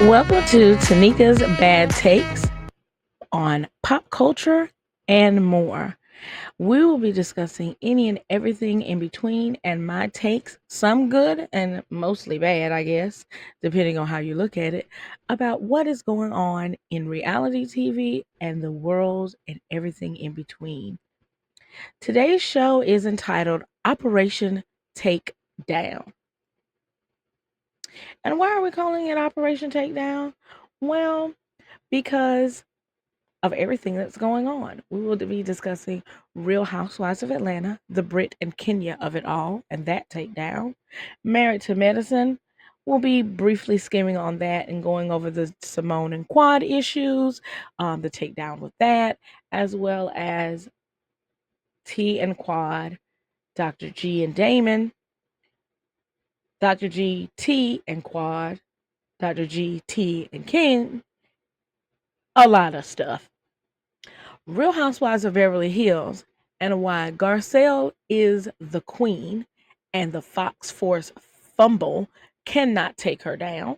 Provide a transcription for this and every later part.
Welcome to Tanika's Bad Takes on pop culture and more. We will be discussing any and everything in between and my takes, some good and mostly bad, I guess, depending on how you look at it, about what is going on in reality TV and the world and everything in between. Today's show is entitled Operation Take Down. And why are we calling it Operation Takedown? Well, because of everything that's going on. We will be discussing Real Housewives of Atlanta, the Brit and Kenya of it all, and that takedown. Married to Medicine, we'll be briefly skimming on that and going over the Simone and Quad issues, the takedown with that, as well as T and Quad, Dr. G and Damon, Dr. G, T and Quad, Dr. G, T and King, a lot of stuff. Real Housewives of Beverly Hills and why Garcelle is the queen and the Fox Force fumble cannot take her down.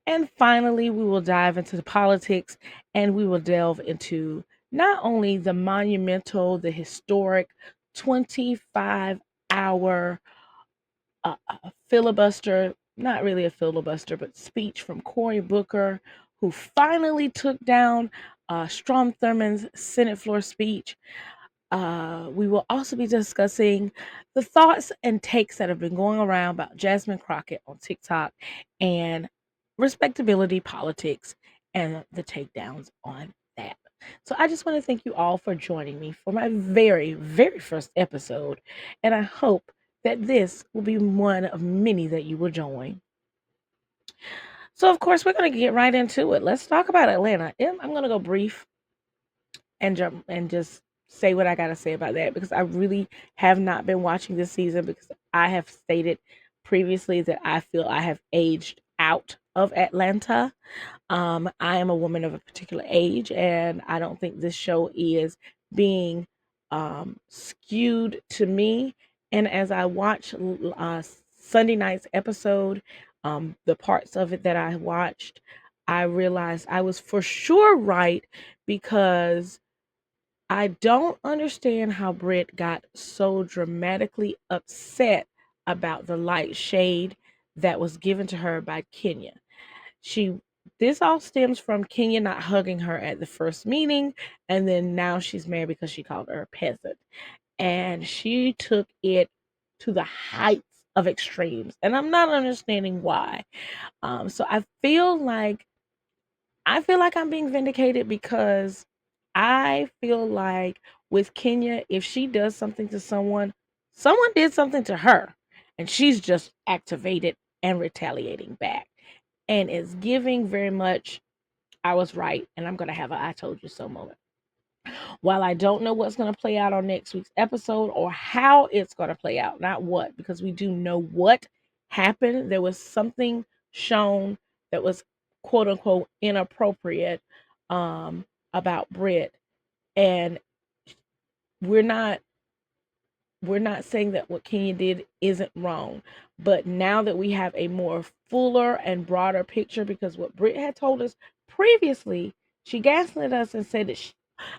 And finally, we will dive into the politics and we will delve into not only the monumental, the historic 25-hour filibuster, not really a filibuster, but speech from Cory Booker, who finally took down Strom Thurmond's Senate floor speech. We will also be discussing the thoughts and takes that have been going around about Jasmine Crockett on TikTok and respectability politics and the takedowns on that. So I just want to thank you all for joining me for my very, very first episode. And I hope that this will be one of many that you will join. So, of course, we're going to get right into it. Let's talk about Atlanta. I'm going to go brief and jump and just say what I got to say about that because I really have not been watching this season because I have stated previously that I feel I have aged out of Atlanta. I am a woman of a particular age, and I don't think this show is being skewed to me. And as I watch Sunday night's episode, the parts of it that I watched, I realized I was for sure right because I don't understand how Britt got so dramatically upset about the light shade that was given to her by Kenya. She This all stems from Kenya not hugging her at the first meeting, and then now she's mad because she called her a peasant. And she took it to the heights of extremes. And I'm not understanding why. So I feel like I'm being vindicated because I feel like with Kenya, if she does something to someone, someone did something to her, and she's just activated and retaliating back. And it's giving very much, I was right, and I'm going to have a I told you so moment. While I don't know what's going to play out on next week's episode or how it's going to play out, not what, because we do know what happened. There was something shown that was quote unquote inappropriate about Brit, and we're not we're not saying that what Kenya did isn't wrong, but now that we have a more fuller and broader picture, because what Britt had told us previously, she gaslit us and said that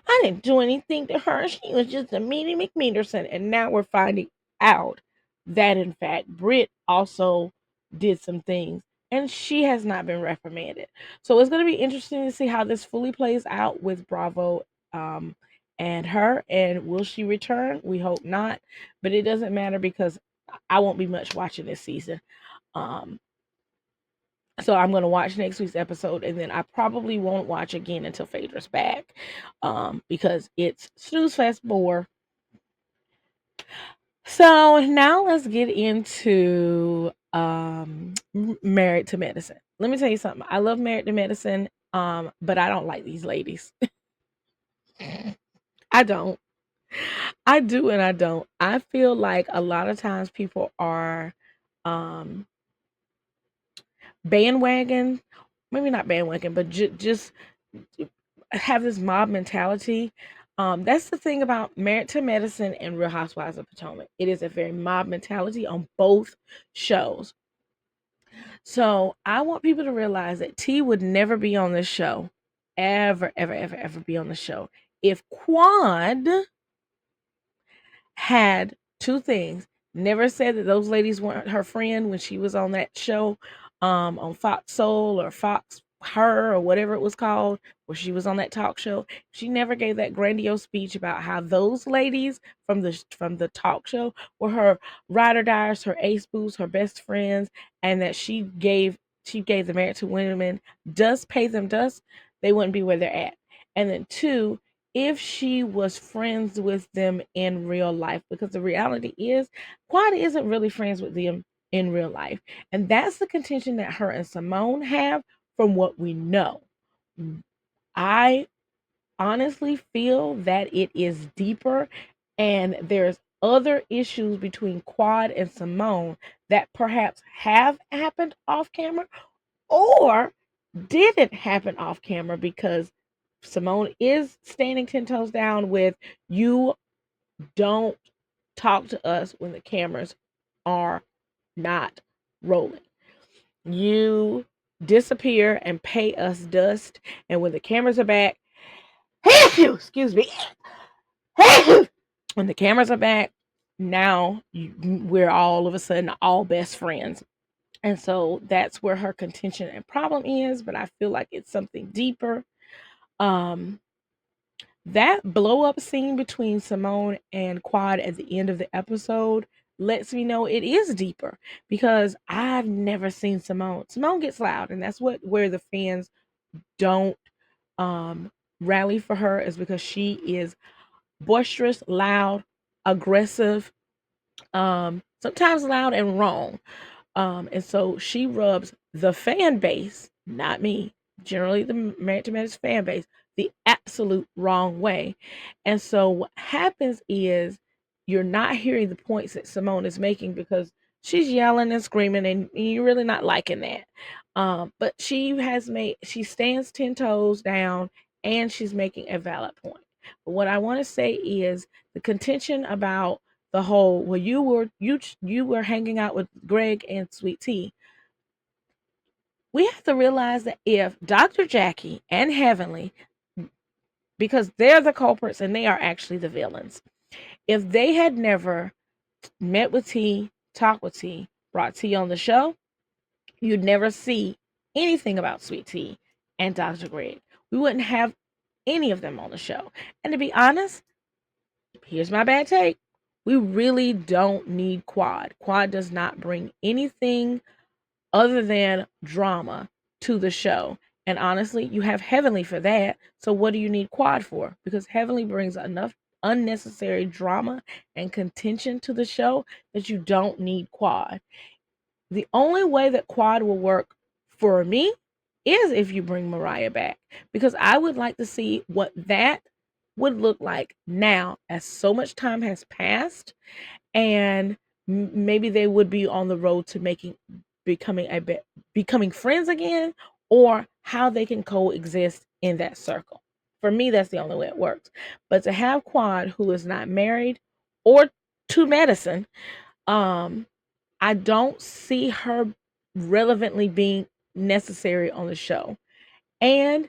I didn't do anything to her. She was just a meanie McMeterson. And now we're finding out that, in fact, Britt also did some things and she has not been reprimanded. So it's going to be interesting to see how this fully plays out with Bravo and her. And will she return? We hope not. But it doesn't matter because I won't be much watching this season. Um, so I'm gonna watch next week's episode, and then I probably won't watch again until Phaedra's back, because it's snooze fest bore. So now let's get into Married to Medicine. Let me tell you something. I love Married to Medicine, but I don't like these ladies. I don't. I do and I don't. I feel like a lot of times people are um bandwagon, maybe not bandwagon, but just have this mob mentality. That's the thing about Married to Medicine and Real Housewives of Potomac. It is a very mob mentality on both shows. So I want people to realize that T would never be on this show, ever, ever, ever, ever be on the show if Quad had two things. Never said that those ladies weren't her friend when she was on that show, on Fox Soul or Fox Her or whatever it was called, where she was on that talk show. She never gave that grandiose speech about how those ladies from the talk show were her ride or dies, her ace boots, her best friends, and that she gave the Married to Women dust, pay them dust, they wouldn't be where they're at. And then two, if she was friends with them in real life, because the reality is Quad isn't really friends with them in real life, and that's the contention that her and Simone have. From what we know, I honestly feel that it is deeper, and there's other issues between Quad and Simone that perhaps have happened off camera or didn't happen off camera, because Simone is standing 10 toes down with, you don't talk to us when the cameras are not rolling. You disappear and pay us dust. And when the cameras are back, excuse me, when the cameras are back, now we're all of a sudden all best friends. And so that's where her contention and problem is. But I feel like it's something deeper. Um, That blow up scene between Simone and Quad at the end of the episode lets me know it is deeper, because I've never seen Simone. Simone gets loud, and that's where the fans don't um rally for her, is because she is boisterous, loud, aggressive, sometimes loud and wrong. And so she rubs the fan base, not me, generally the Married to Medicine fan base, the absolute wrong way. And so what happens is you're not hearing the points that Simone is making, because she's yelling and screaming, and you're really not liking that. But she stands 10 toes down, and she's making a valid point. But what I want to say is the contention about the whole, well, you were hanging out with Greg and Sweet Tea. We have to realize that if Dr. Jackie and Heavenly, because they're the culprits and they are actually the villains, if they had never met with T, talked with T, brought T on the show, you'd never see anything about Sweet Tea and Dr. Greg. We wouldn't have any of them on the show. And to be honest, here's my bad take. We really don't need Quad. Quad does not bring anything other than drama to the show. And honestly, you have Heavenly for that. So what do you need Quad for? Because Heavenly brings enough unnecessary drama and contention to the show that you don't need Quad. The only way that Quad will work for me is if you bring Mariah back, because I would like to see what that would look like now, as so much time has passed, and maybe they would be on the road to becoming friends again, or how they can coexist in that circle. For me, that's the only way it works. But to have Quad, who is not married or to medicine, um I don't see her relevantly being necessary on the show. And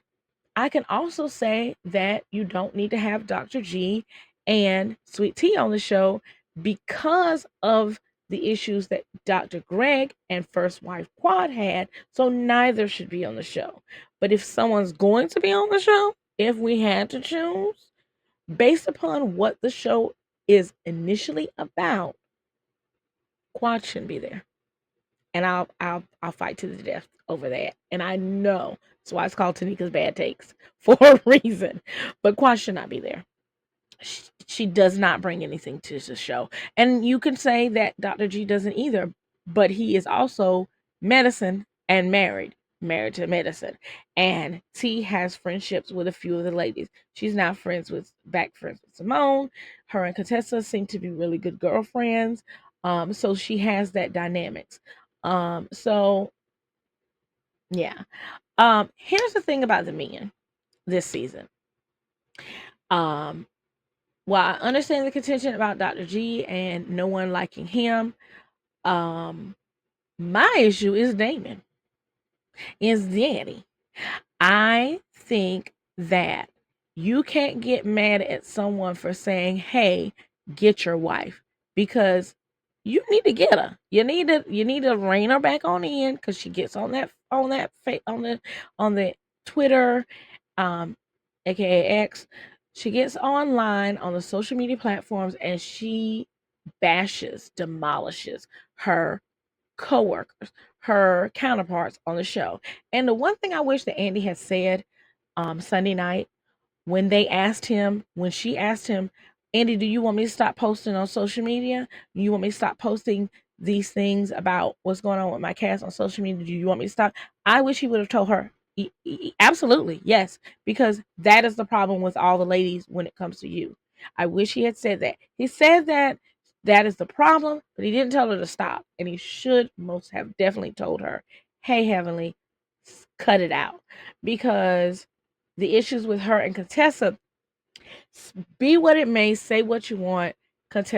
I can also say that you don't need to have Dr. G and Sweet Tea on the show, because of the issues that Dr. Greg and First Wife Quad had. So neither should be on the show. But if someone's going to be on the show, if we had to choose, based upon what the show is initially about, Quad shouldn't be there. And I'll fight to the death over that. And I know that's why it's called Tanika's Bad Takes, for a reason. But Quan should not be there. She does not bring anything to the show. And you can say that Dr. G doesn't either, but he is also medicine and married to medicine. And T has friendships with a few of the ladies. She's now friends with Simone. Her and Contessa seem to be really good girlfriends. So she has that dynamics. So yeah. Here's the thing about the men this season. Um, while I understand the contention about Dr. G and no one liking him, um, My issue is Damon, is Danny. I think that you can't get mad at someone for saying, "Hey, get your wife," because you need to get her. You need to rein her back on in because she gets on the Twitter, um, aka X. She gets online on the social media platforms and she bashes, demolishes her coworkers, her counterparts on the show. And the one thing I wish that Andy had said Sunday night when she asked him, Andy, do you want me to stop posting on social media? Do you want me to stop posting these things about what's going on with my cast on social media? Do you want me to stop? I wish he would have told her, absolutely, yes, because that is the problem with all the ladies when it comes to you. I wish he had said that. He said that that is the problem, but he didn't tell her to stop. And he should most have definitely told her, hey, Heavenly, cut it out. Because the issues with her and Contessa, be what it may, say what you want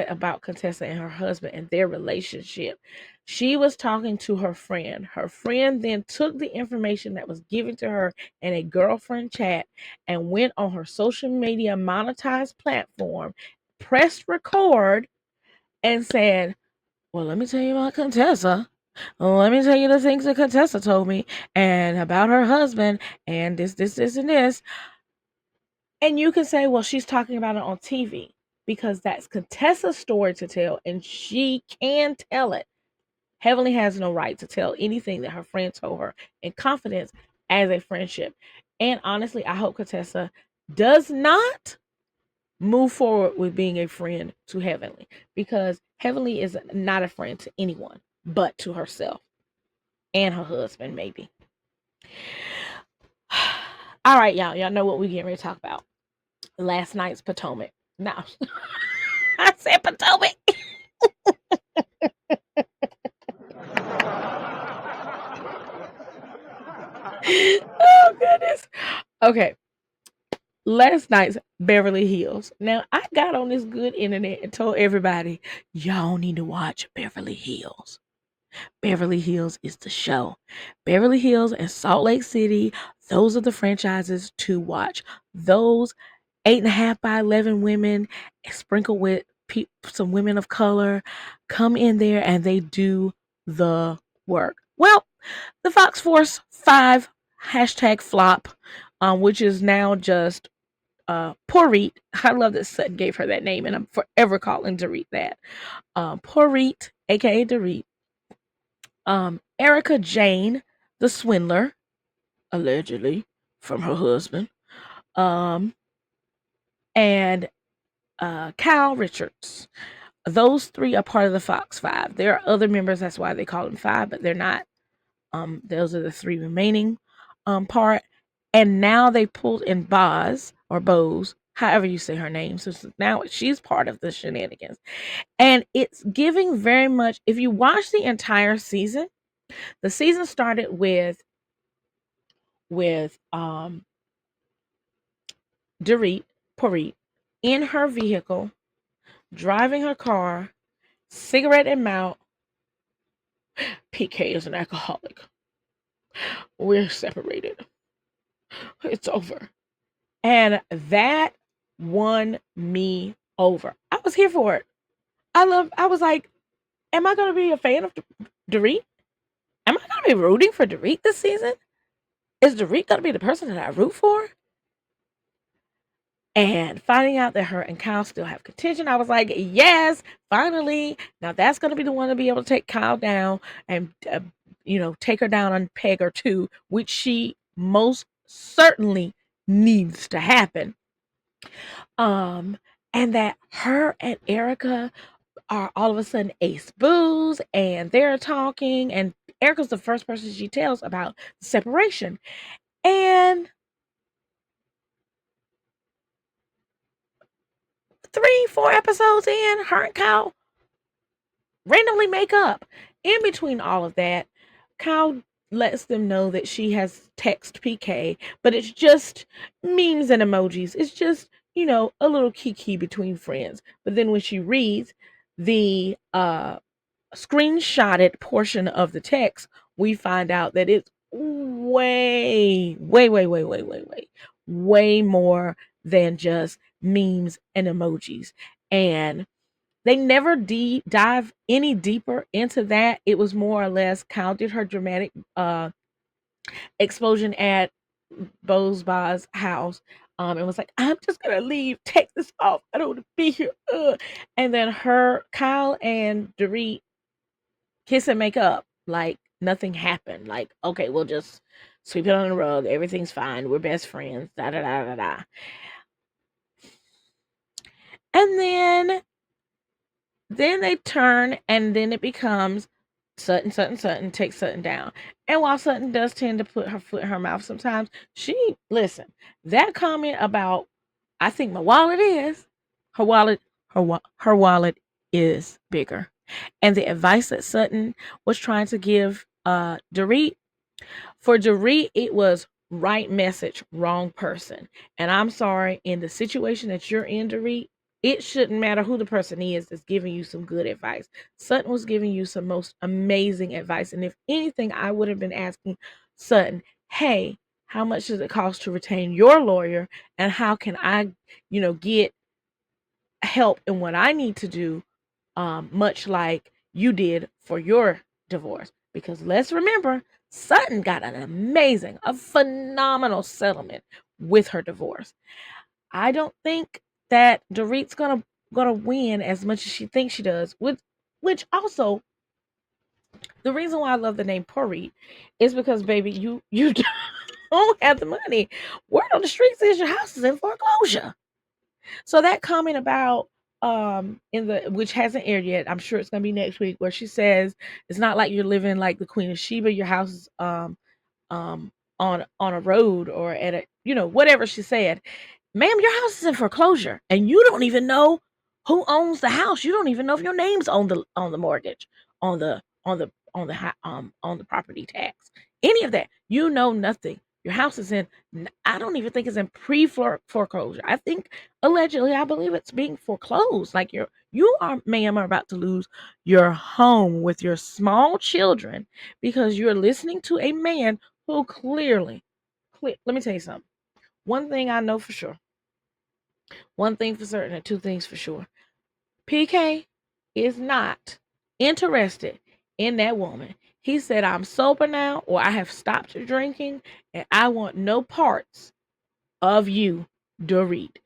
about Contessa and her husband and their relationship. She was talking to her friend. Her friend then took the information that was given to her in a girlfriend chat and went on her social media monetized platform, pressed record, and said, well, let me tell you about Contessa. Let me tell you the things that Contessa told me and about her husband and this, and this. And you can say, well, she's talking about it on TV because that's Contessa's story to tell and she can tell it. Heavenly has no right to tell anything that her friend told her in confidence as a friendship. And honestly, I hope Contessa does not move forward with being a friend to Heavenly because Heavenly is not a friend to anyone but to herself and her husband, maybe. All right, y'all. Y'all know what we getting ready to talk about. Last night's Potomac. No, I said Potomac. Oh, goodness. Okay. Last night's Beverly Hills. Now, I got on this good internet and told everybody, y'all need to watch Beverly Hills. Beverly Hills is the show. Beverly Hills and Salt Lake City, those are the franchises to watch. Those 8.5 by 11 women sprinkled with some women of color come in there and they do the work. Well, the Fox Force 5 hashtag flop, which is now just Porit. I love that Sutton gave her that name, and I'm forever calling Dorit that. Porit, aka Dorit. Erica Jane, the swindler, allegedly from her husband. Um, and Kyle Richards. Those three are part of the Fox Five. There are other members, that's why they call them five, but they're not. Those are the three remaining part. And now they pulled in Boz or Bose, however you say her name. So now she's part of the shenanigans. And it's giving very much, if you watch the entire season, the season started with Dorit, Porit, in her vehicle, driving her car, cigarette in mouth. PK is an alcoholic. We're separated. It's over. And that won me over. I was here for it. I was like, am I going to be a fan of Dorit? Am I going to be rooting for Dorit this season? Is Dorit going to be the person that I root for? And finding out that her and Kyle still have contention, I was like, yes, finally. Now that's going to be the one to be able to take Kyle down and, take her down on peg or two, which she most certainly needs to happen. And that her and Erica are all of a sudden ace boos and they're talking, and Erica's the first person she tells about the separation. And 3-4 episodes in, her and Kyle randomly make up. In between all of that, Kyle lets them know that she has text PK, but it's just memes and emojis. It's just, a little kiki between friends. But then when she reads the screenshotted portion of the text, we find out that it's way, way, way, way, way, way, way, way more than just memes and emojis. And they never dive any deeper into that. It was more or less Kyle did her dramatic explosion at Bozba's house. And was like, I'm just gonna leave, take this off. I don't want to be here. Ugh. And then Kyle and Dorit kiss and make up like nothing happened. Like, okay, we'll just sweep it on the rug. Everything's fine. We're best friends. Da da da da da. And then they turn, and then it becomes Sutton takes Sutton down. And while Sutton does tend to put her foot in her mouth sometimes, she listen. That comment about I think my wallet is her wallet. Her wallet is bigger, and the advice that Sutton was trying to give Dorit, for Dorit, it was right message, wrong person. And I'm sorry, in the situation that you're in, Dorit, it shouldn't matter who the person is that's giving you some good advice. Sutton was giving you some most amazing advice. And if anything, I would have been asking Sutton, hey, how much does it cost to retain your lawyer? And how can I, get help in what I need to do, much like you did for your divorce? Because let's remember, Sutton got an amazing, a phenomenal settlement with her divorce. I don't think that Dorit's gonna win as much as she thinks she does. Which also, the reason why I love the name Porit is because, baby, you don't have the money. Word on the streets is your house is in foreclosure. So that comment about in the which hasn't aired yet, I'm sure it's gonna be next week, where she says it's not like you're living like the Queen of Sheba. Your house is um on a road or at a whatever she said. Ma'am, your house is in foreclosure, and you don't even know who owns the house. You don't even know if your name's on the mortgage, on the property tax, any of that. You know nothing. Your house is in. I don't even think it's in foreclosure. I think allegedly, I believe it's being foreclosed. Like you are, ma'am, are about to lose your home with your small children because you're listening to a man who clearly, let me tell you something. One thing I know for sure. One thing for certain and two things for sure. PK is not interested in that woman. He said, I'm sober now, or I have stopped drinking, and I want no parts of you, Dorit.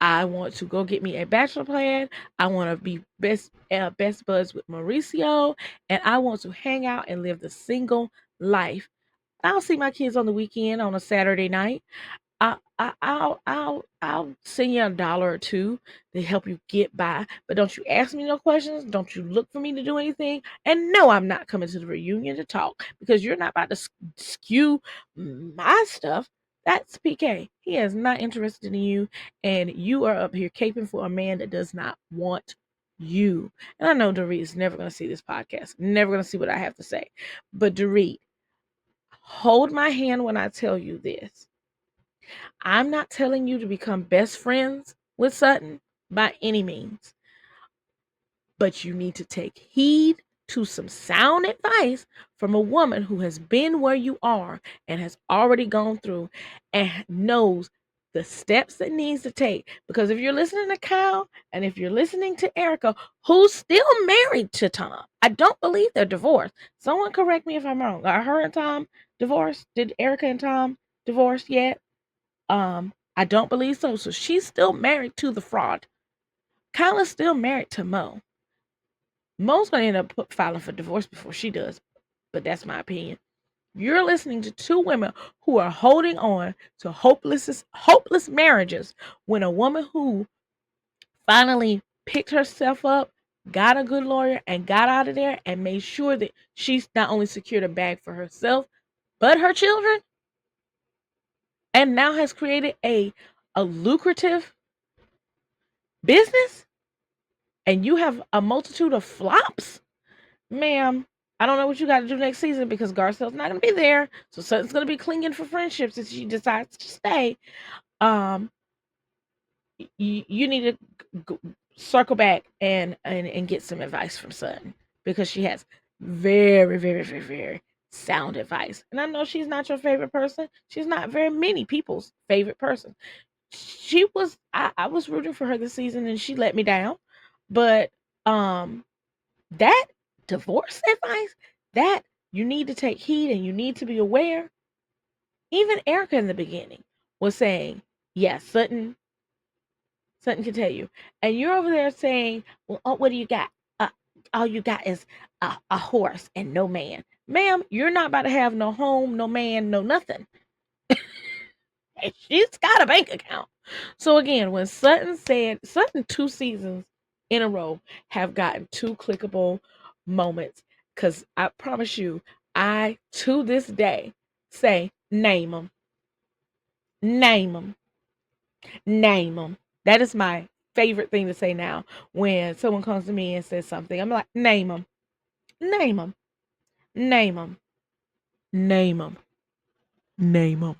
I want to go get me a bachelor plan. I want to be best buds with Mauricio, and I want to hang out and live the single life. I'll see my kids on the weekend on a Saturday night. I'll send you $1 or two to help you get by. But don't you ask me no questions. Don't you look for me to do anything. And no, I'm not coming to the reunion to talk because you're not about to skew my stuff. That's PK. He is not interested in you, and you are up here caping for a man that does not want you. And I know Dorit is never going to see this podcast, never going to see what I have to say. But Dorit, hold my hand when I tell you this. I'm not telling you to become best friends with Sutton by any means, but you need to take heed to some sound advice from a woman who has been where you are and has already gone through and knows the steps that needs to take. Because if you're listening to Kyle and if you're listening to Erica, who's still married to Tom, I don't believe they're divorced. Someone correct me if I'm wrong. Are her and Tom divorced? Did Erica and Tom divorce yet? I don't believe so. So she's still married to the fraud. Kyla's still married to Mo. Mo's gonna end up filing for divorce before she does, but that's my opinion. You're listening to two women who are holding on to hopeless marriages when a woman who finally picked herself up, got a good lawyer, and got out of there and made sure that she's not only secured a bag for herself, but her children, and now has created a lucrative business, and you have a multitude of flops, ma'am. I don't know what you got to do next season because Garcelle's not going to be there. So Sutton's going to be clinging for friendships if she decides to stay. Um, you need to circle back and get some advice from Sutton because she has very, very, very, very sound advice. And I know she's not your favorite person. She's not very many people's favorite person. I was rooting for her this season and she let me down. But um that divorce advice, that you need to take heed and you need to be aware. Even Erica in the beginning was saying, yes, Sutton can tell you. And you're over there saying, well, oh, what do you got? All you got is a horse and no man. Ma'am, you're not about to have no home, no man, no nothing. And she's got a bank account. So again, when Sutton 2 seasons in a row have gotten 2 clickable moments. Because I promise you, I to this day say, name them, name them, name them. That is my favorite thing to say now when someone comes to me and says something. I'm like, name them, name them, name them, name them, name them.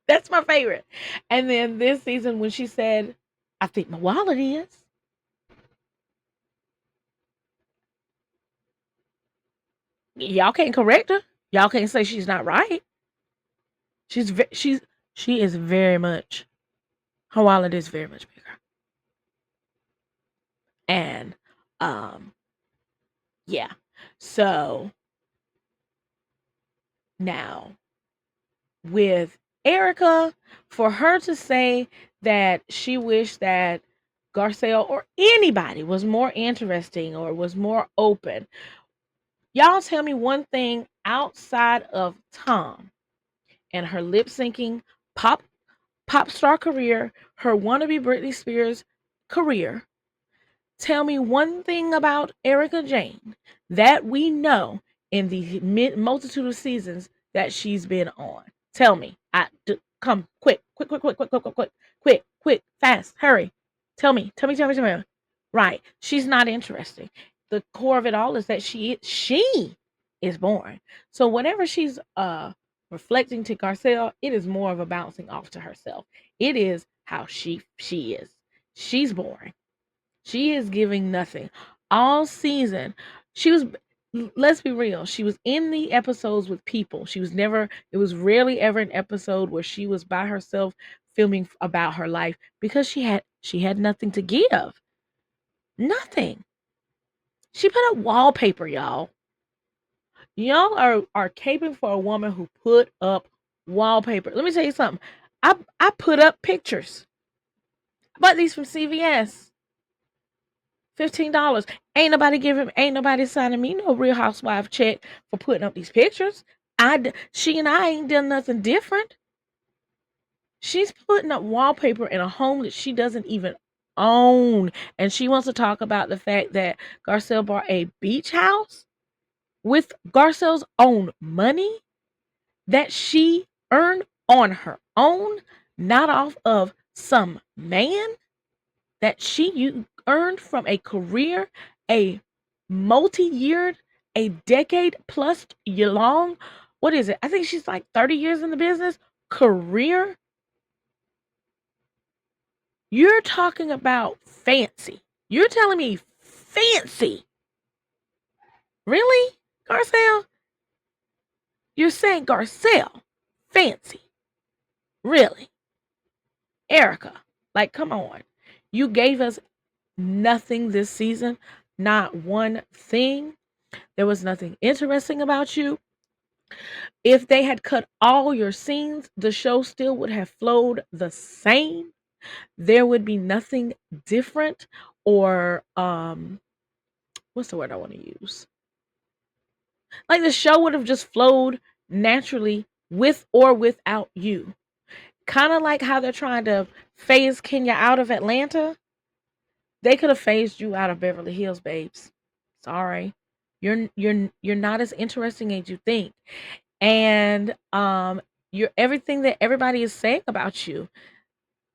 That's my favorite. And then this season when she said, I think my wallet is. Y'all can't correct her. Y'all can't say she's not right. She is very much, her wallet is very much bigger. And yeah. So now with Erica, for her to say that she wished that Garcelle or anybody was more interesting or was more open. Y'all tell me one thing outside of Tom and her lip syncing pop star career, her wannabe Britney Spears career. Tell me one thing about Erica Jane that we know in the multitude of seasons that she's been on. Tell me. Come quick, quick, quick, quick, quick, quick, quick, quick, quick, quick, fast, hurry. Tell me, tell me, tell me, tell me. Right. She's not interesting. The core of it all is that she is boring. So whatever she's reflecting to Garcelle, it is more of a bouncing off to herself. It is how she is. She's boring. She is giving nothing. All season, she was, let's be real, she was in the episodes with people. She was never, it was rarely ever an episode where she was by herself filming about her life because she had nothing to give. Nothing. She put up wallpaper, y'all. Y'all are caping for a woman who put up wallpaper. Let me tell you something. I put up pictures. I bought these from CVS. $15. Ain't nobody signing me no Real Housewife check for putting up these pictures. She and I ain't done nothing different. She's putting up wallpaper in a home that she doesn't even own. And she wants to talk about the fact that Garcelle bought a beach house with Garcelle's own money that she earned on her own, not off of some man that you earned from a career, a multi-yeared, a decade plus year long. What is it? I think she's like 30 years in the business career. You're talking about fancy. You're telling me fancy. Really, Garcelle? You're saying Garcelle fancy. Really? Erica, like, come on. You gave us nothing this season, not one thing. There was nothing interesting about you. If they had cut all your scenes, the show still would have flowed the same. There would be nothing different or what's the word I want to use? Like the show would have just flowed naturally with or without you. Kind of like how they're trying to phase Kenya out of Atlanta. They could have phased you out of Beverly Hills, babes. Sorry. You're not as interesting as you think. And you're everything that everybody is saying about you.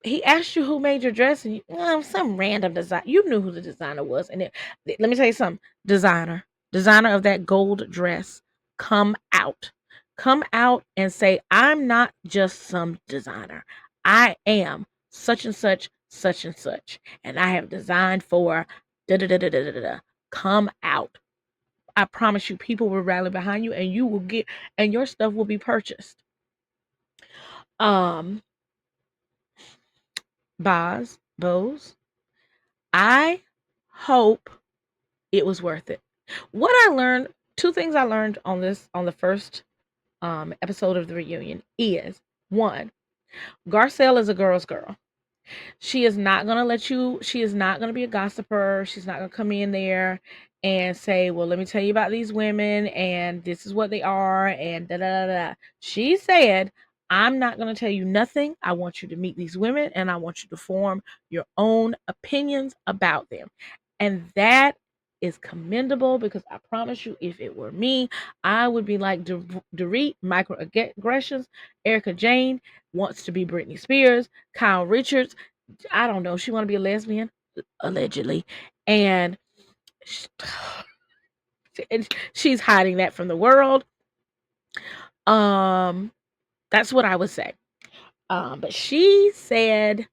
He asked you who made your dress, and some random design. You knew who the designer was, and let me tell you something. Designer of that gold dress, come out and say, I'm not just some designer. I am such and such, such and such, and I have designed for da da da da da da da. come out. I promise you, people will rally behind you, and and your stuff will be purchased. Um, Bose, I hope it was worth it. What I learned, two things I learned on the first episode of the reunion is one, Garcelle is a girl's girl. She is not going to she is not going to be a gossiper. She's not going to come in there and say, well, let me tell you about these women and this is what they are and da da da da. She said, I'm not going to tell you nothing. I want you to meet these women and I want you to form your own opinions about them. And that is commendable because I promise you, if it were me, I would be like Dorit, microaggressions. Erica Jane wants to be Britney Spears. Kyle Richards, I don't know. She want to be a lesbian, allegedly, and she's hiding that from the world. That's what I would say. But she said,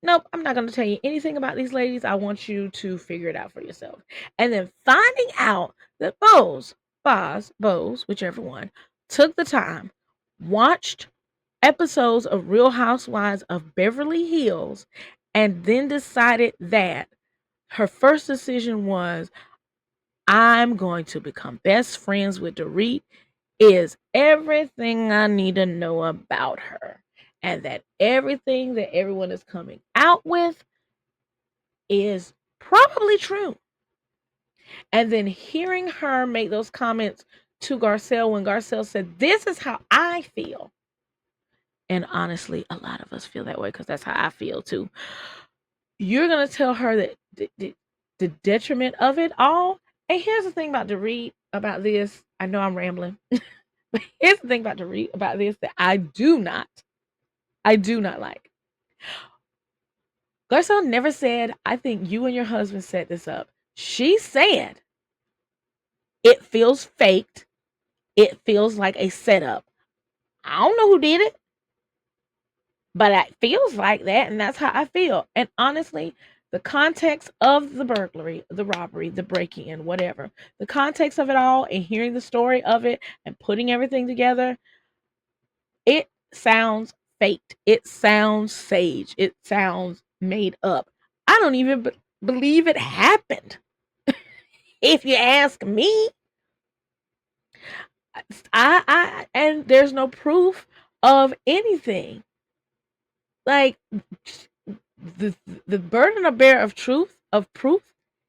nope, I'm not going to tell you anything about these ladies. I want you to figure it out for yourself. And then finding out that Bose, whichever one, took the time, watched episodes of Real Housewives of Beverly Hills, and then decided that her first decision was, I'm going to become best friends with Dorit, is everything I need to know about her. And that everything that everyone is coming out with is probably true. And then hearing her make those comments to Garcelle when Garcelle said, this is how I feel. And honestly, a lot of us feel that way because that's how I feel too. You're going to tell her that the detriment of it all. And here's the thing about Dorit about this. I know I'm rambling. But here's the thing about Dorit about this that I do not like. Garcelle never said, I think you and your husband set this up. She said, it feels faked. It feels like a setup. I don't know who did it, but it feels like that. And that's how I feel. And honestly, the context of the burglary, the robbery, the breaking in, whatever, the context of it all and hearing the story of it and putting everything together, it sounds faked. It sounds sage. It sounds made up. I don't even believe it happened. If you ask me, and there's no proof of anything. Like the burden of bear of proof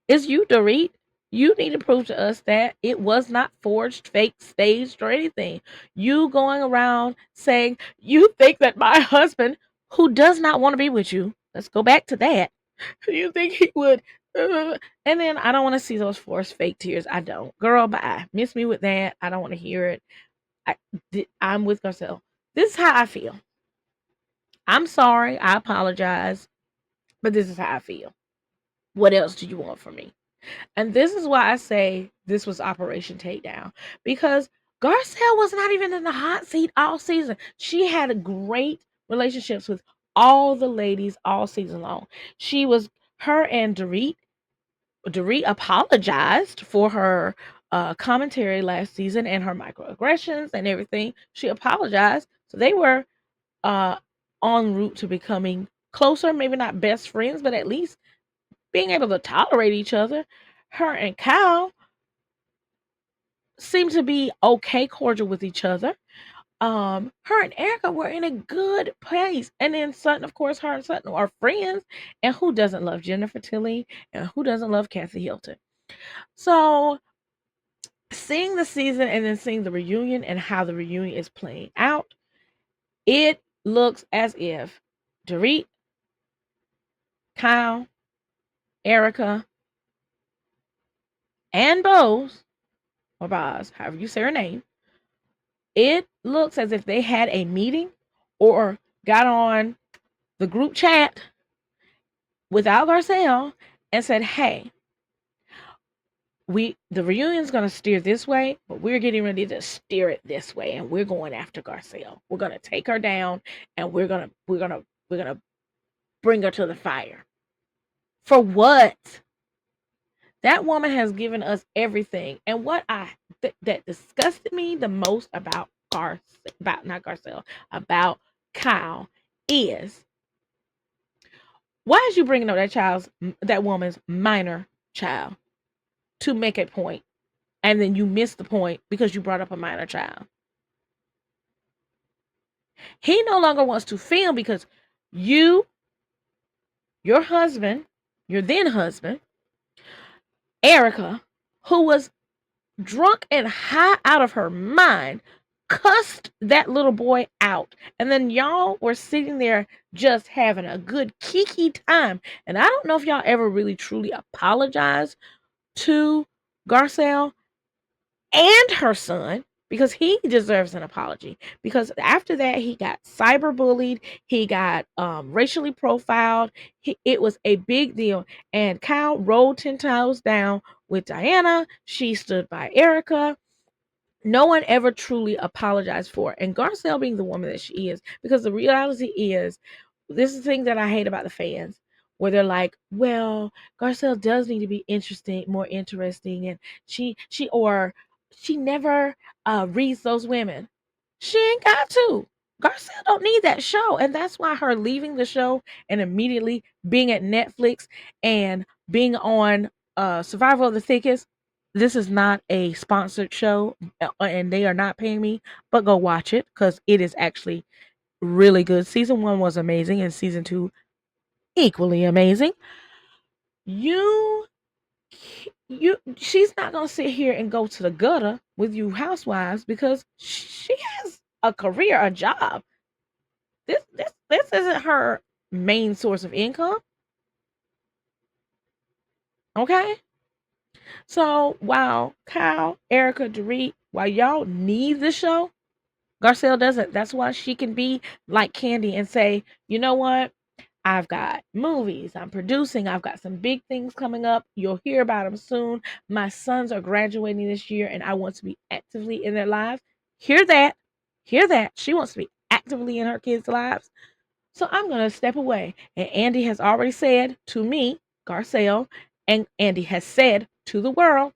is you, Dorit. You need to prove to us that it was not forged, fake, staged, or anything. You going around saying you think that my husband, who does not want to be with you, let's go back to that. You think he would? And then I don't want to see those forced fake tears. I don't, girl. Bye. Miss me with that. I don't want to hear it. I'm with Garcelle. This is how I feel. I'm sorry. I apologize. But this is how I feel. What else do you want from me? And this is why I say this was Operation Takedown. Because Garcelle was not even in the hot seat all season. She had great relationships with all the ladies all season long. Her and Dorit apologized for her commentary last season and her microaggressions and everything. She apologized. So they were en route to becoming closer, maybe not best friends, but at least being able to tolerate each other. Her and Kyle seemed to be okay, cordial with each other. Her and Erica were in a good place. And then Sutton, of course, her and Sutton are friends. And who doesn't love Jennifer Tilly? And who doesn't love Kathy Hilton? So seeing the season and then seeing the reunion and how the reunion is playing out, it looks as if Dorit, Kyle, Erica, and Bose, or Boz, however you say her name, it looks as if they had a meeting or got on the group chat without Garcelle and said, hey, the reunion's going to steer this way, but we're getting ready to steer it this way, and we're going after Garcelle. We're going to take her down, and we're going to bring her to the fire. For what? That woman has given us everything. And what that disgusted me the most about about not Garcelle, about Kyle is, why is you bringing up that woman's minor child to make a point, and then you miss the point because you brought up a minor child? He no longer wants to film because you, your husband, your then husband, Erica, who was drunk and high out of her mind, cussed that little boy out. And then y'all were sitting there just having a good kiki time. And I don't know if y'all ever really truly apologized to Garcelle and her son, because he deserves an apology. Because after that, he got cyberbullied, he got racially profiled. It was a big deal. And Kyle rolled 10 times down with Diana. She stood by Erica. No one ever truly apologized for it. And Garcelle being the woman that she is, because the reality is, this is the thing that I hate about the fans, where they're like, well, Garcelle does need to be more interesting, and she never reads those women. She ain't got to. Garcelle don't need that show. And that's why her leaving the show and immediately being at Netflix and being on Survival of the Thickest. This is not a sponsored show, and they are not paying me, but go watch it because it is actually really good. Season 1 was amazing, and season 2 equally amazing. You she's not gonna sit here and go to the gutter with you housewives because she has a career, a job. This isn't her main source of income. Okay. So while Kyle, Erica, Dorit, while y'all need the show, Garcelle doesn't. That's why she can be like Candy and say, you know what? I've got movies I'm producing. I've got some big things coming up. You'll hear about them soon. My sons are graduating this year and I want to be actively in their lives. Hear that? Hear that? She wants to be actively in her kids' lives. So I'm going to step away. And Andy has already said to me, Garcelle, and Andy has said to the world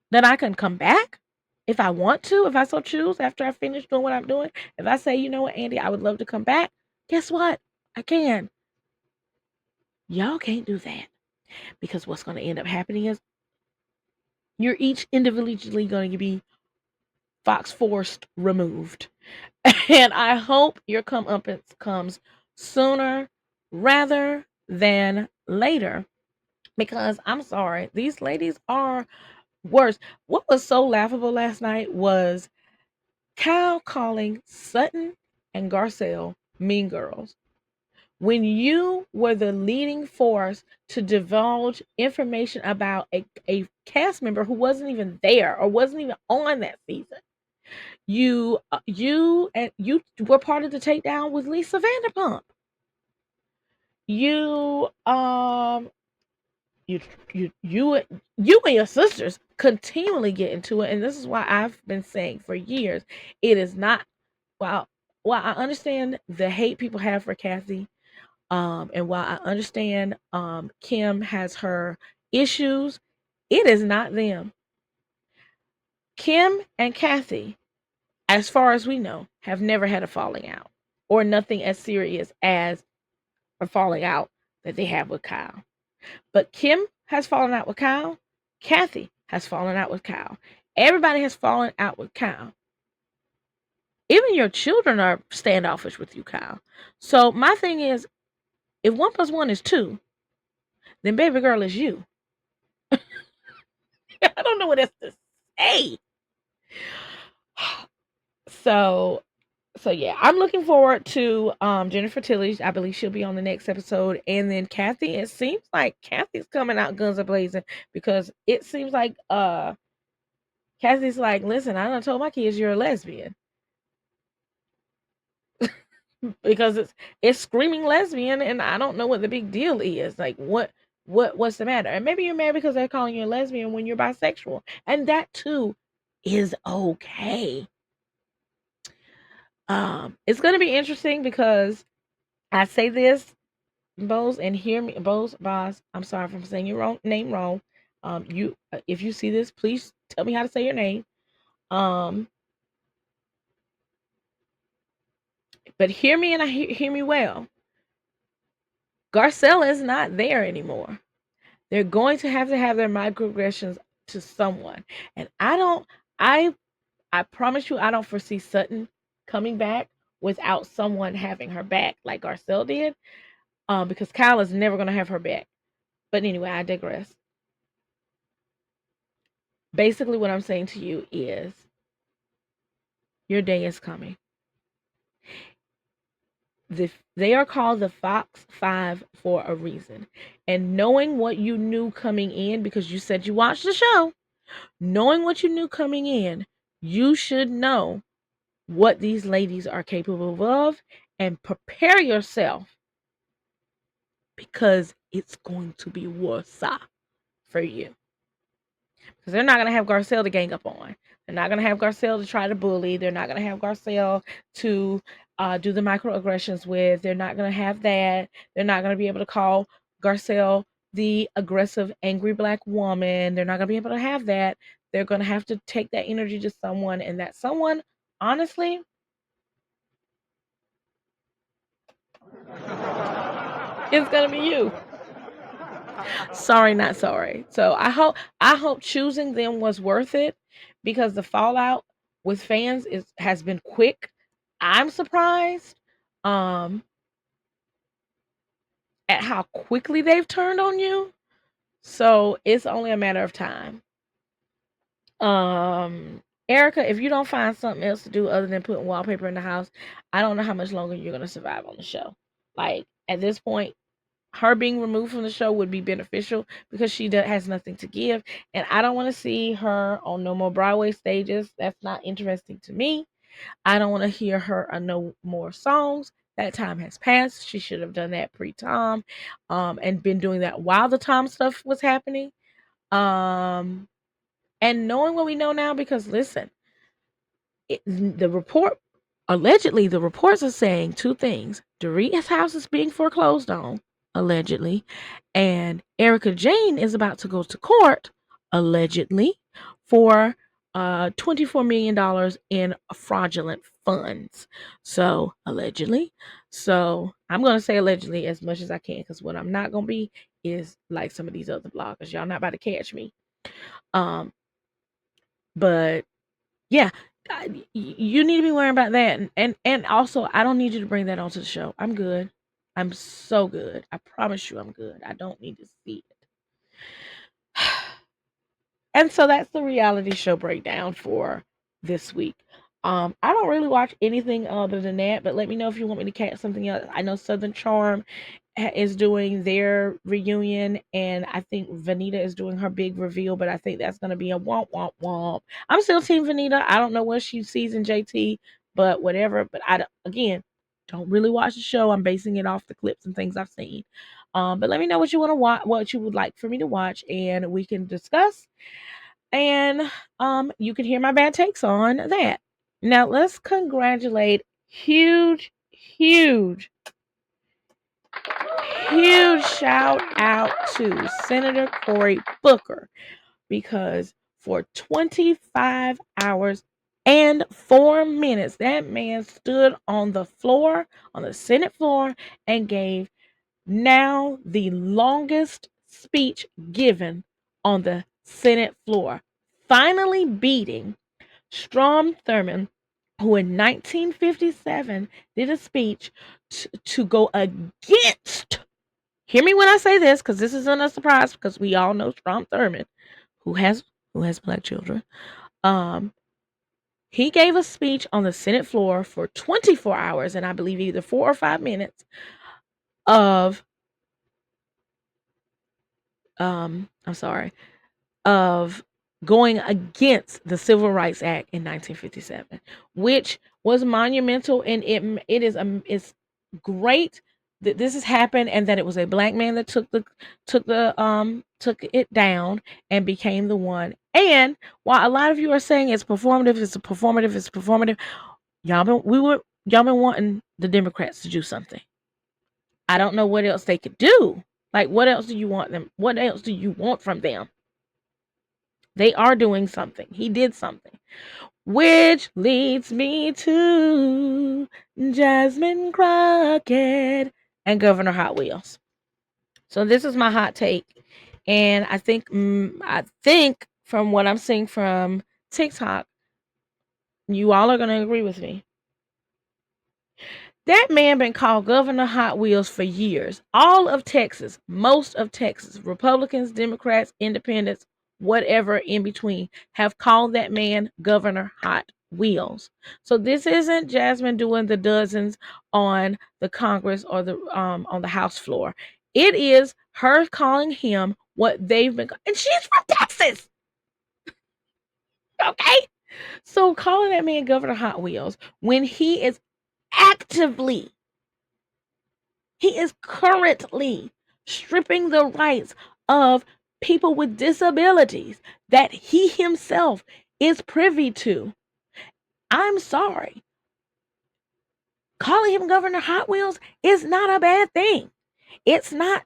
that I can come back if I want to, if I so choose, after I finish doing what I'm doing. If I say, you know what, Andy, I would love to come back, guess what? I can. Y'all can't do that, because what's going to end up happening is you're each individually going to be Fox Forced removed. And I hope your comeuppance comes sooner rather than later, because I'm sorry, these ladies are worse. What was so laughable last night was Kyle calling Sutton and Garcelle mean girls, when you were the leading force to divulge information about a cast member who wasn't even there or wasn't even on that season. You were part of the takedown with Lisa Vanderpump. You you you and your sisters continually get into it, and this is why I've been saying for years, it is not, while I understand the hate people have for Kathy. And while I understand Kim has her issues, it is not them. Kim and Kathy, as far as we know, have never had a falling out, or nothing as serious as a falling out that they have with Kyle. But Kim has fallen out with Kyle. Kathy has fallen out with Kyle. Everybody has fallen out with Kyle. Even your children are standoffish with you, Kyle. So my thing is, if 1+1 is 2, then baby girl is you. I don't know what else to say. So yeah, I'm looking forward to Jennifer Tilly. I believe she'll be on the next episode. And then Kathy, it seems like Kathy's coming out guns a blazing, because it seems like Kathy's like, listen, I done told my kids you're a lesbian. Because it's screaming lesbian, and I don't know what the big deal is. Like, what's the matter? And maybe you're mad because they're calling you a lesbian when you're bisexual, and that too is okay. It's gonna be interesting, because I say this, Bose, and hear me, Bose, Boss. I'm sorry if I'm saying your name wrong. If you see this, please tell me how to say your name. Um, but hear me and hear me well. Garcelle is not there anymore. They're going to have their microaggressions to someone, and I I promise you, I don't foresee Sutton coming back without someone having her back like Garcelle did. Because Kyle is never going to have her back. But anyway, I digress. Basically, what I'm saying to you is your day is coming. They are called the Fox Five for a reason. And knowing what you knew coming in, because you said you watched the show, knowing what you knew coming in, you should know what these ladies are capable of and prepare yourself because it's going to be worse for you. Because they're not going to have Garcelle to gang up on. They're not going to have Garcelle to try to bully. They're not going to have Garcelle to do the microaggressions with. They're not going to have that. They're not going to be able to call Garcelle the aggressive, angry black woman. They're not going to be able to have that. They're going to have to take that energy to someone, and that someone, honestly, is going to be you. Sorry, not sorry. So I hope choosing them was worth it because the fallout with fans has been quick. I'm surprised um at how quickly they've turned on you. So it's only a matter of time. Erica, if you don't find something else to do other than putting wallpaper in the house, I don't know how much longer you're gonna survive on the show. Like at this point, her being removed from the show would be beneficial because she has nothing to give, and I don't want to see her on no more Broadway stages. That's not interesting to me. I don't want to hear her on no more songs. That time has passed. She should have done that pre-Tom, and been doing that while the Tom stuff was happening. Um, and knowing what we know now, because listen, the report allegedly the reports are saying two things: Dorit's house is being foreclosed on, allegedly, and Erica Jane is about to go to court, allegedly, for $24 million in fraudulent funds. So allegedly. So I'm gonna say allegedly as much as I can, because what I'm not gonna be is like some of these other bloggers. Y'all not about to catch me. Um, but yeah, you need to be worrying about that, and also I don't need you to bring that onto the show. I'm good. I'm so good. I promise you, I'm good. I don't need to see it. And so that's the reality show breakdown for this week. I don't really watch anything other than that, but let me know if you want me to catch something else. I know Southern Charm is doing their reunion, and I think Vanita is doing her big reveal, but I think that's going to be a womp womp womp. I'm still Team Vanita. I don't know what she sees in JT, but whatever. But again, don't really watch the show. I'm basing it off the clips and things I've seen. But let me know what you want to watch, what you would like for me to watch, and we can discuss. And you can hear my bad takes on that. Now let's congratulate huge shout out to Senator Cory Booker, because for 25 hours and 4 minutes that man stood on the floor, on the Senate floor, and gave now the longest speech given on the Senate floor, finally beating Strom Thurmond, who in 1957 did a speech to go against. Hear me when I say this, because this isn't a surprise, because we all know Strom Thurmond, who has black children. He gave a speech on the Senate floor for 24 hours, and I believe either 4 or 5 minutes of I'm sorry, of going against the Civil Rights Act in 1957, which was monumental, and it's great that this has happened, and that it was a black man that took it down and became the one. And while a lot of you are saying it's performative, y'all been wanting the Democrats to do something. I don't know what else they could do. Like, what else do you want them? What else do you want from them? They are doing something. He did something. Which leads me to Jasmine Crockett and Governor Hot Wheels. So this is my hot take, and I think from what I'm seeing from TikTok, you all are going to agree with me. That man been called Governor Hot Wheels for years. All of Texas, most of Texas, Republicans, Democrats, Independents, whatever in between, have called that man Governor Hot Wheels. So this isn't Jasmine doing the dozens on the Congress or the on the House floor. It is her calling him what they've been, and she's from Texas. Okay, so calling that man Governor Hot Wheels when actively he is currently stripping the rights of people with disabilities that he himself is privy to. I'm sorry. Calling him Governor Hot Wheels is not a bad thing. It's not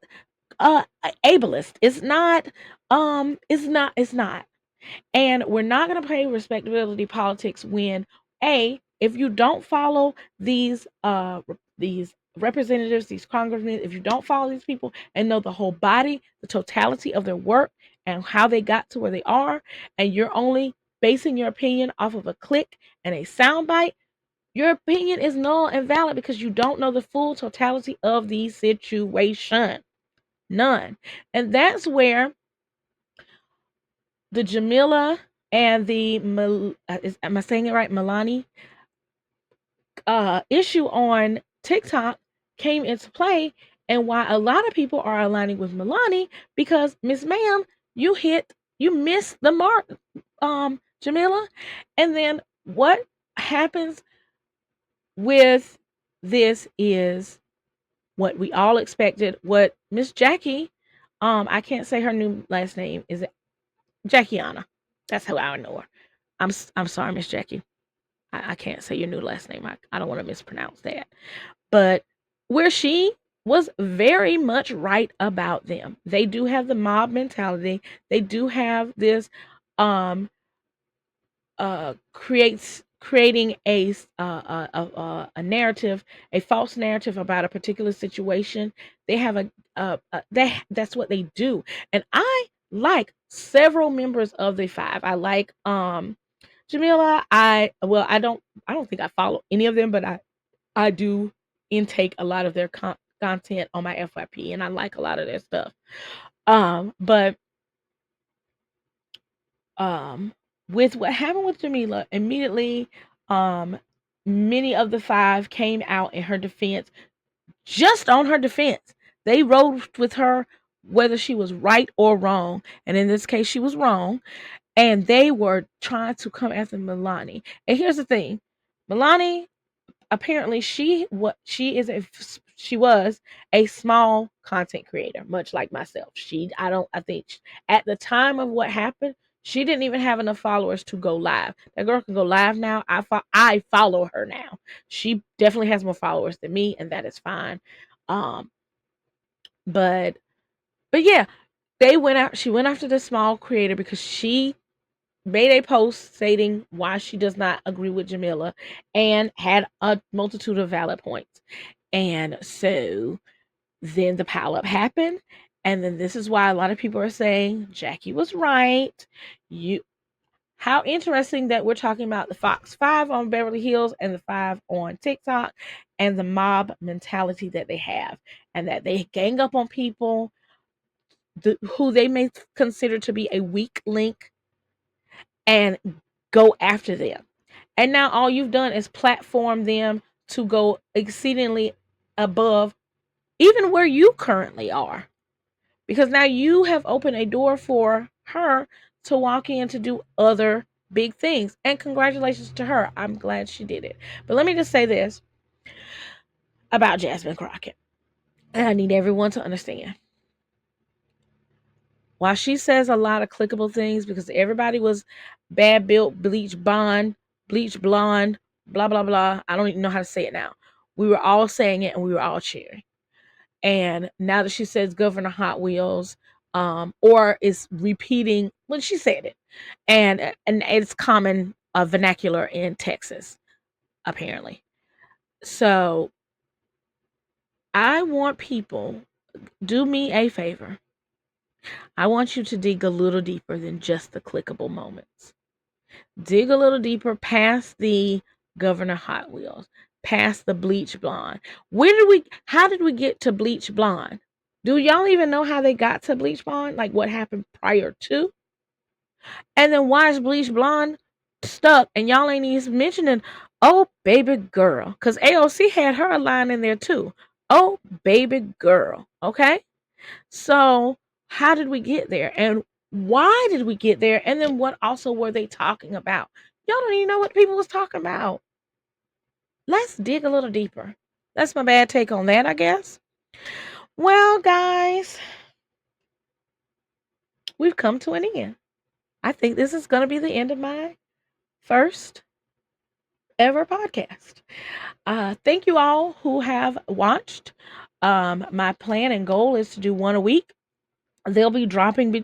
ableist. It's not. And we're not going to play respectability politics when if you don't follow these representatives, these congressmen, if you don't follow these people and know the whole body, the totality of their work and how they got to where they are, and you're only basing your opinion off of a click and a soundbite, your opinion is null and valid because you don't know the full totality of the situation. None. And that's where the Jamila and the am I saying it right? Milani issue on TikTok came into play, and why a lot of people are aligning with Milani because Miss Ma'am, you missed the mark, Jamila. And then what happens with this is what we all expected. What Miss Jackie, I can't say her new last name. Is it Jackiana? That's how I know her. I'm sorry, Miss Jackie. I can't say your new last name. I don't want to mispronounce that. But where she was very much right about them. They do have the mob mentality. They do have this um creating a narrative, a false narrative about a particular situation. They have that's what they do. And I like several members of the five. I like Jamila. I don't think I follow any of them, but I do intake a lot of their content on my FYP, and I like a lot of their stuff. But um with what happened with Jamila, immediately many of the five came out in her defense, just on her defense. They rode with her whether she was right or wrong, and in this case she was wrong, and they were trying to come after Milani. And here's the thing, Milani, apparently she was a small content creator, much like myself. I think at the time of what happened, she didn't even have enough followers to go live. That girl can go live now. I follow her now. She definitely has more followers than me, and that is fine. um but yeah, she went after the small creator because she made a post stating why she does not agree with Jamila and had a multitude of valid points. And so then the pileup happened. And then this is why a lot of people are saying Jackie was right. You How interesting that we're talking about the Fox 5 on Beverly Hills and the 5 on TikTok and the mob mentality that they have, and that they gang up on people who they may consider to be a weak link and go after them. And now all you've done is platform them to go exceedingly above even where you currently are. Because now you have opened a door for her to walk in to do other big things. And congratulations to her. I'm glad she did it. But let me just say this about Jasmine Crockett. And I need everyone to understand. While she says a lot of clickable things because everybody was bad built, bleach blonde, blah, blah, blah. I don't even know how to say it now. We were all saying it and we were all cheering. And now that she says Governor Hot Wheels, or is repeating when she said it, and it's common vernacular in Texas, apparently. So I want people, do me a favor. I want you to dig a little deeper than just the clickable moments. Dig a little deeper past the Governor Hot Wheels, past the bleach blonde. How did we get to bleach blonde? Do y'all even know how they got to bleach blonde? Like what happened prior to? And then why is bleach blonde stuck? And y'all ain't even mentioning, oh baby girl. Because AOC had her line in there too. Oh baby girl. Okay. So how did we get there? And why did we get there? And then what also were they talking about? Y'all don't even know what people was talking about. Let's dig a little deeper. That's my bad take on that, I guess. Well, guys, we've come to an end. I think this is going to be the end of my first ever podcast. Thank you all who have watched. My plan and goal is to do one a week. They'll be dropping.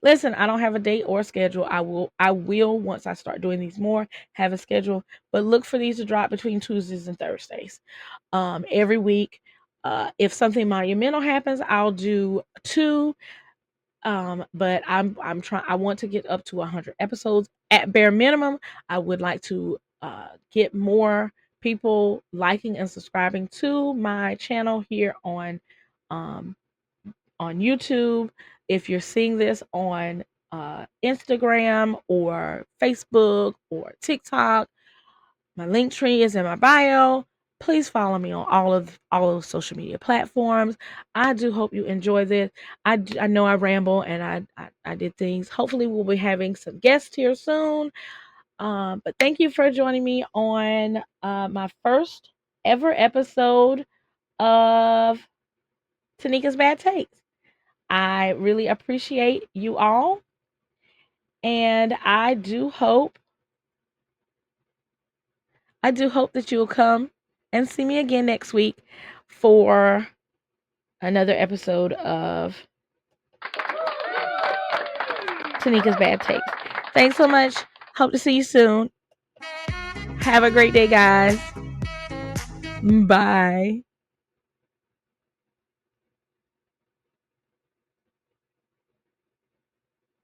Listen, I don't have a date or a schedule. I will once I start doing these more have a schedule. But look for these to drop between Tuesdays and Thursdays. Every week. If something monumental happens, I'll do 2. But I'm trying. I want to get up to 100 episodes at bare minimum. I would like to get more people liking and subscribing to my channel here um, on YouTube. If you're seeing this on Instagram or Facebook or TikTok, my link tree is in my bio. Please follow me on all of social media platforms. I do hope you enjoy this. I know I ramble and I did things. Hopefully, we'll be having some guests here soon. But thank you for joining me on my first ever episode of Tanika's Bad Takes. I really appreciate you all. And I do hope that you'll come and see me again next week for another episode of Tanika's Bad Takes. Thanks so much. Hope to see you soon. Have a great day, guys. Bye.